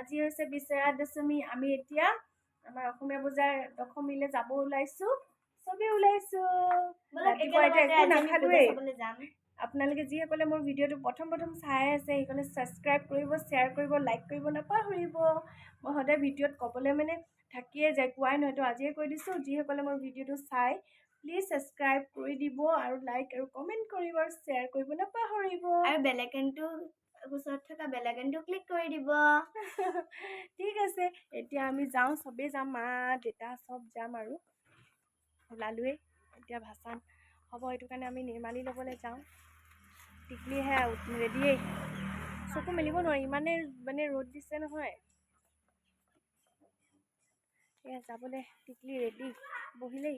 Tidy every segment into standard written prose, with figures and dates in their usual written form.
আজি হৈছে বিচৰা দশমী। আমি এতিয়া আমাৰ অসমীয়া বজাৰ দশমীলৈ যাব ওলাইছোঁ। চবেই ওলাইছোঁ। ৰাতিপুৱা এতিয়া একো নাখালোৱেই। আপোনালোকে যিসকলে মোৰ ভিডিঅ'টো প্ৰথম চাই আছে সেইসকলে ছাবস্ক্ৰাইব কৰিব, শ্বেয়াৰ কৰিব, লাইক কৰিব নাপাহৰিব। মই সদায় ভিডিঅ'ত ক'বলৈ মানে থাকিয়ে যায়, কোৱাই নহয়, তো আজিয়ে কৈ দিছোঁ, যিসকলে মোৰ ভিডিঅ'টো চাই প্লিজ ছাবস্ক্ৰাইব কৰি দিব আৰু লাইক আৰু কমেণ্ট কৰিব আৰু শ্বেয়াৰ কৰিব নাপাহৰিব। আৰু বেল আইকনটো ওচৰত থকা বেল আইকনটো ক্লিক কৰি দিব। ঠিক আছে, এতিয়া আমি যাওঁ, চবেই যাম, মা দেউতা চব যাম আৰু ওলালোৱেই। এতিয়া ভাচান হ'ব, সেইটো কাৰণে আমি নিৰ্মালি ল'বলৈ যাওঁ। টিকলিহে ৰেডিয়েই, চকু মেলিব নোৱাৰি, ইমানে মানে ৰ'দ দিছে নহয়। এয়া যাবলৈ টিকলি ৰেডি, বহিলেই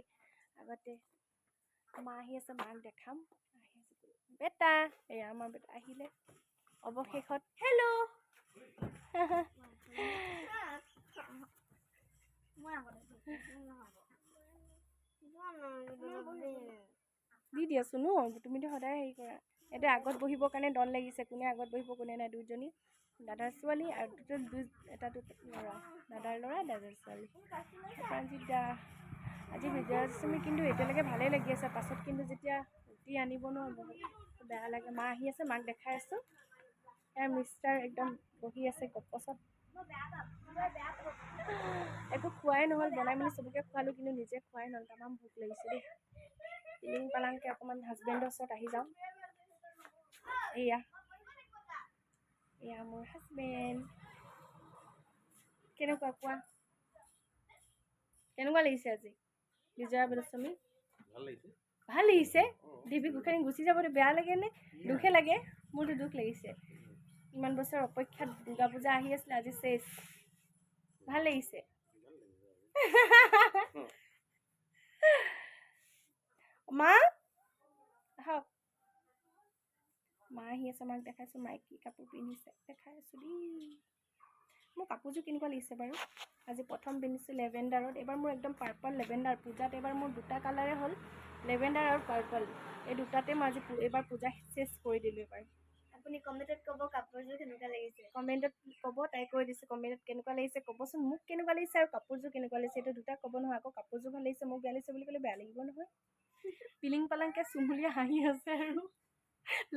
আগতে। মা আহি আছে, মাক দেখাম। বেটা, এয়া আমাৰ বেটা আহিলে অৱশেষত। হেল্ল' দি দিয়াচোন ন, তুমিতো সদায় হেৰি কৰা। এতিয়া আগত বহিবৰ কাৰণে দল লাগিছে, কোনে আগত বহিব কোনে নাই। দুইজনী দাদাৰ ছোৱালী আৰু এটা ল'ৰা, দাদাৰ ল'ৰা দাদাৰ ছোৱালী। প্ৰাঞ্জিতা আজি বিজয়াদশমী কিন্তু এতিয়ালৈকে ভালেই লাগি আছে, পাছত কিন্তু যেতিয়া ৰুটি আনিব ন বহুত বেয়া লাগে। মা আহি আছে, মাক দেখাই আছোঁ। এয়া মিষ্টাৰ একদম বহি আছে গপচত। একো খোৱাই নহ'ল, বনাই মেলি চবকে খোৱালোঁ, কিন্তু নিজে খোৱাই নহ'ল। তামাম ভোক লাগিছে দেই। পিলিং পালাংকৈ অকণমান হাজবেণ্ডৰ ওচৰত আহি যাওঁ। এয়া মোৰ হাজবেণ্ড। কেনেকুৱা কোৱা, কেনেকুৱা লাগিছে আজি বিজয়া দশমী? ভাল লাগিছে। ডিবি গোখানি গুচি যাবলৈ বেয়া লাগে নে দুখে লাগে? মোৰতো দুখ লাগিছে। ইমান বছৰ অপেক্ষাত দুৰ্গা পূজা আহি আছিলে, আজি চেচ। ভাল লাগিছে। মা আহক, মা আহি আছে, মাক দেখাইছোঁ। মায়ে কি কাপোৰ পিন্ধিছে দেখাই আছোঁ দেই। মোৰ কাপোৰযোৰ কেনেকুৱা লাগিছে বাৰু? আজি প্ৰথম পিন্ধিছোঁ লেভেণ্ডাৰত। এইবাৰ মোৰ একদম পাৰ্পল লেভেণ্ডাৰ। পূজাত এইবাৰ মোৰ দুটা কালাৰে হ'ল, লেভেণ্ডাৰ আৰু পাৰ্পল। এই দুটাতে মই আজি এইবাৰ পূজা চেচ কৰি দিলোঁ। এইবাৰ আপুনি কমেণ্টত ক'ব কাপোৰযোৰ কেনেকুৱা লাগিছে। কমেণ্টত ক'ব, তাই কৈ দিছোঁ কমেণ্টত কেনেকুৱা লাগিছে ক'বচোন। মোক কেনেকুৱা লাগিছে আৰু কাপোৰযোৰ কেনেকুৱা লাগিছে, এইটো দুটা ক'ব নহয়। আকৌ কাপোৰযোৰ ভাল লাগিছে, মোক বেয়া লাগিছে বুলি ক'লে বেয়া লাগিব নহয়। পিলিং পালাংকৈ চুমুলীয়া হাঁহি আছে আৰু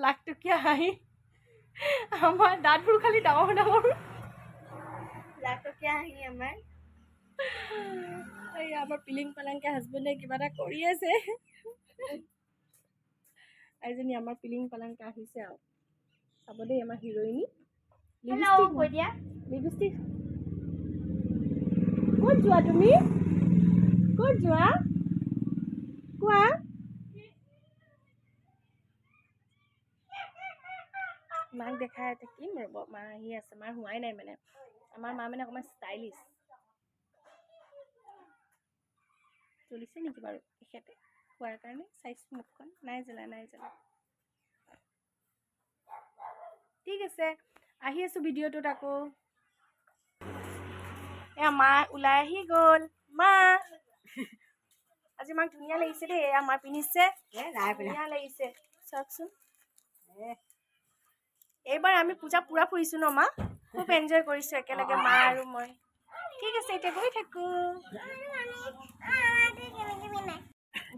লাখটকীয়া হাঁহি। আমাৰ দাঁতবোৰ খালি ডাঙৰ ডাঙৰ। লাখটকীয়া হাঁহি আমাৰ। এই আমাৰ পিলিং পালাংকৈ হাজবেণ্ডে কিবা এটা কৰি আছে। এজনী আমাৰ পিলিং পালাংকৈ আহিছে আৰু চাব দেই, আমাৰ হিৰইনী। লিপষ্টিক ক'ত যোৱা তুমি? ক'ত যোৱা কোৱা? মাক দেখাই থাকিম ৰ'ব, মা আহি আছে। মাৰ হোৱাই নাই মানে, আমাৰ মা মানে অকণমান ষ্টাইলিছ। জ্বলিছে নেকি বাৰু এখেতে খোৱাৰ কাৰণে? চাইছোঁ মুখখন, নাই জ্বলা। ঠিক আছে, আহি আছোঁ ভিডিঅ'টোত আকৌ। এয়া মা ওলাই আহি গ'ল। মা আজি মাক ধুনীয়া লাগিছে দেই। এয়া মা পিন্ধিছে, ধুনীয়া লাগিছে চাওকচোন। এইবাৰ আমি পূজা পূৰা ফুৰিছোঁ ন মা, খুব এনজয় কৰিছোঁ একেলগে মা আৰু মই। ঠিক আছে, এতিয়া গৈ থাকোঁ।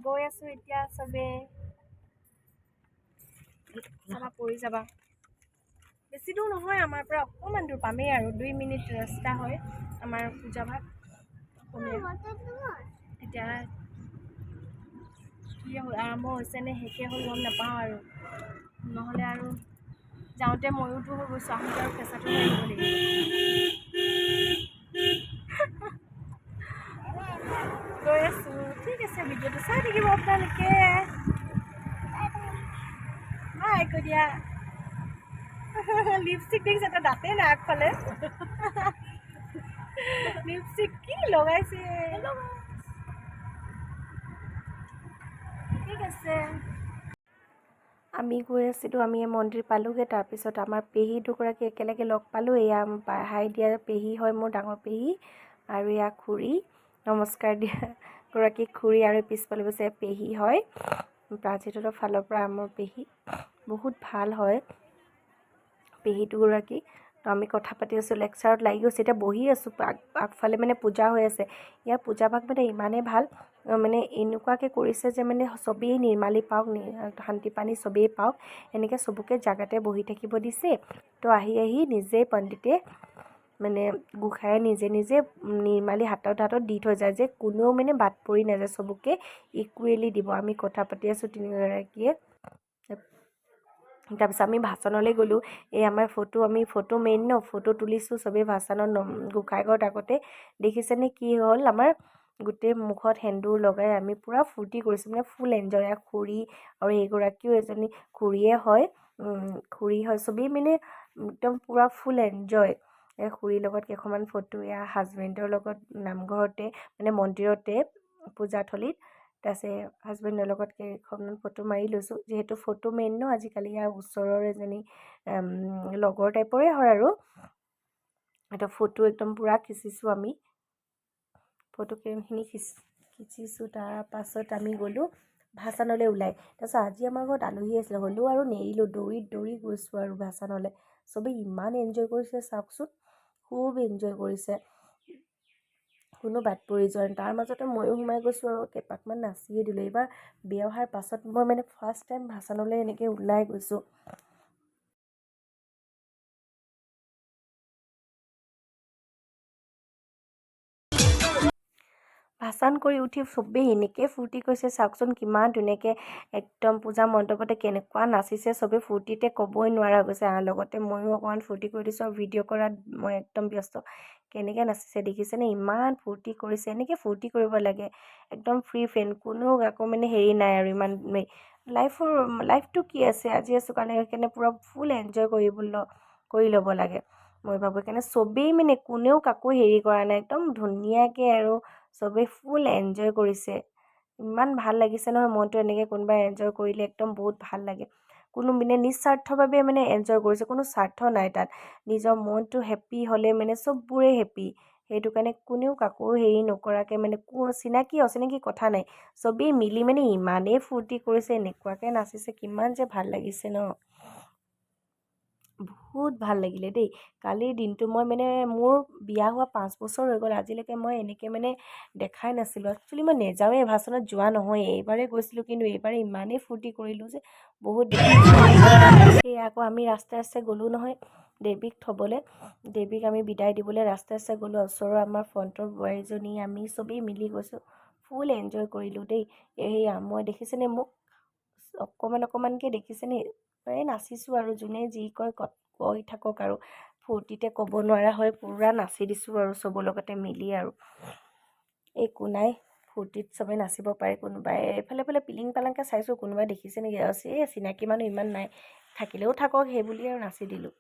গৈ আছোঁ এতিয়া চবেই। চাবা পৰি যাবা। বেছি দূৰ নহয়, আমাৰ পৰা অকণমান দূৰ পামেই আৰু 2 মিনিট ৰাস্তা হয় আমাৰ পূজা ভাগ। এতিয়া কি আৰম্ভ হৈছে নে শেষে হ'ল গম নাপাওঁ আৰু, নহ'লে আৰু যাওঁতে ময়োতো হৈ গৈছোঁ, আহোঁতে আৰু কেঁচাটো হৈ আহিব লাগিব। গৈ আছোঁ, ঠিক আছে, ভিডিঅ'টো চাই থাকিব আপোনালোকে। বাই কৈ দিয়া। লিপষ্টিক দেখিছে, এটা দাঁতেই নাই আগফালে। লিপষ্টিক কি লগাইছে। ঠিক আছে, আমি গৈ আছিলোঁ, আমি মন্দিৰ পালোঁগৈ। তাৰপিছত আমাৰ পেহী দুগৰাকী একেলগে লগ পালোঁ। এয়া হাই দিয়া পেহী হয়, মোৰ ডাঙৰ পেহী, আৰু এয়া খুৰী, নমস্কাৰ দিয়া গৰাকী খুৰী, আৰু পিছফালে বছে পেহী হয়। প্ৰাঞ্জিতৰ ফালৰ পৰা মোৰ পেহী বহুত ভাল হয় পেহী দুগৰাকী। তো আমি কথা পাতি আছোঁ, লেকচাৰত লাগি গৈছে। এতিয়া বহি আছোঁ, আগফালে মানে পূজা হৈ আছে। ইয়াৰ পূজাভাগ মানে ইমানেই ভাল, মানে এনেকুৱাকৈ কৰিছে যে মানে চবেই নিৰ্মালি পাওক, শান্তি পানী চবেই পাওক, এনেকৈ চবকে জাগাতে বহি থাকিব দিছে। তো আহি নিজেই পণ্ডিতে মানে গোঁসায়ে নিজে নিৰ্মালি হাতত দি থৈ যায়, যে কোনেও মানে বাদ পৰি নাযায়, চবকে ইকুৱেলি দিব। আমি কথা পাতি আছোঁ তিনিগৰাকীয়ে। তাৰপিছত আমি ভাচনলৈ গ'লোঁ। এই আমাৰ ফটো মেইন ন, ফটো তুলিছোঁ চবেই ভাচনত গোঁসাই ঘৰত আগতে। দেখিছেনে কি হ'ল, আমাৰ গোটেই মুখত সেন্দুৰ লগাই আমি পূৰা ফূৰ্তি কৰিছোঁ, মানে ফুল এনজয়। খুৰী আৰু এইগৰাকীও এজনী খুৰীয়ে হয়, চবেই মানে একদম পূৰা ফুল এনজয়। খুৰীৰ লগত কেইখনমান ফটো, হাজবেণ্ডৰ লগত নামঘৰতে মানে মন্দিৰতে পূজাথলীত, তাৰপিছত হাজবেণ্ডৰ লগত কেইখনমান ফটো মাৰি লৈছোঁ। যিহেতু ফটো মেইন ন আজিকালি, ইয়াৰ ওচৰৰ এজনী লগৰ টাইপৰে হয় আৰু। এটা ফটো একদম পূৰা খিচিছোঁ আমি, ফটোখিনি খিচিছোঁ। তাৰপাছত আমি গ'লোঁ ভাচানলৈ ওলাই। তাৰপিছত আজি আমাৰ ঘৰত আলহী আছিলে, হ'লেও আৰু নেৰিলোঁ, দৌৰি গৈছোঁ আৰু ভাচানলৈ। চবেই ইমান এনজয় কৰিছে চাওকচোন, খুব এনজয় কৰিছে, কোনো বাদ পৰি যোৱা নাই। তাৰ মাজতে ময়ো সোমাই গৈছোঁ আৰু কেইপাকমান নাচিয়ে দিলোঁ। এইবাৰ বিয়া অহাৰ পাছত মই মানে ফাৰ্ষ্ট টাইম ভাচানলৈ এনেকৈ ওলাই গৈছোঁ। ভাচান কৰি উঠি চবেই এনেকৈ ফূৰ্তি কৰিছে চাওকচোন, কিমান ধুনীয়াকৈ একদম পূজা মণ্ডপতে কেনেকুৱা নাচিছে চবেই, ফূৰ্তিতে ক'বই নোৱাৰা গৈছে। লগতে ময়ো অকণমান ফূৰ্তি কৰি দিছোঁ, আৰু ভিডিঅ' কৰাত মই একদম ব্যস্ত। কেনেকৈ নাচিছে দেখিছেনে, ইমান ফূৰ্তি কৰিছে। এনেকৈ ফূৰ্তি কৰিব লাগে, একদম ফ্ৰী ফ্ৰেণ্ড, কোনো আকৌ মানে হেৰি নাই আৰু ইমান লাইফটো কি আছে, আজি আছোঁ কাৰণে সেইকাৰণে পূৰা ফুল এনজয় কৰি ল'ব লাগে মই ভাবোঁ। সেইকাৰণে চবেই মানে কোনেও কাকো হেৰি কৰা নাই, একদম ধুনীয়াকৈ আৰু চবেই ফুল এনজয় কৰিছে। ইমান ভাল লাগিছে নহয় মনটো, এনেকৈ কোনোবাই এনজয় কৰিলে একদম বহুত ভাল লাগে। কোনো মানে নিস্বাৰ্থভাৱে মানে এনজয় কৰিছে, কোনো স্বাৰ্থ নাই তাত। নিজৰ মনটো হেপ্পী হ'লে মানে চববোৰে হেপ্পী। সেইটো কাৰণে কোনেও কাকো হেৰি নকৰাকৈ মানে চিনাকি অচিনাকি কথা নাই, চবেই মিলি মানে ইমানেই ফূৰ্তি কৰিছে, এনেকুৱাকৈ নাচিছে, কিমান যে ভাল লাগিছে ন, বহুত ভাল লাগিলে দেই। কালিৰ দিনটো মই মানে মোৰ বিয়া হোৱা 5 বছৰ হৈ গ'ল, আজিলৈকে মই এনেকৈ মানে দেখাই নাছিলোঁ। একচুৱেলি মই নেযাওঁৱেই, ভাচনত যোৱা নহয়, এইবাৰেই গৈছিলোঁ, কিন্তু এইবাৰে ইমানেই ফূৰ্তি কৰিলোঁ যে বহুত সেয়ে আকৌ আমি ৰাস্তাই গ'লোঁ নহয় দেৱীক থ'বলৈ। দেৱীক আমি বিদায় দিবলৈ ৰাস্তাই গ'লোঁ। ওচৰৰ আমাৰ ফ্ৰণ্টৰ বোৱাৰীজনী, আমি চবেই মিলি গৈছোঁ, ফুল এনজয় কৰিলোঁ দেই। মই দেখিছেনে মোক অকণমানকৈ দেখিছেনে, নাচিছোঁ আৰু যোনে যি কয় কৈ থাকক আৰু, ফূৰ্তিতে ক'ব নোৱাৰা হয় পূৰা নাচি দিছোঁ আৰু চবৰ লগতে মিলি আৰু। একো নাই, ফূৰ্তিত চবেই নাচিব পাৰে। কোনোবাই এইফালে পিলিং পালাংকৈ চাইছোঁ, কোনোবাই দেখিছে নেকি, চিনাকি মানুহ ইমান নাই, থাকিলেও থাকক সেই বুলি আৰু নাচি দিলোঁ।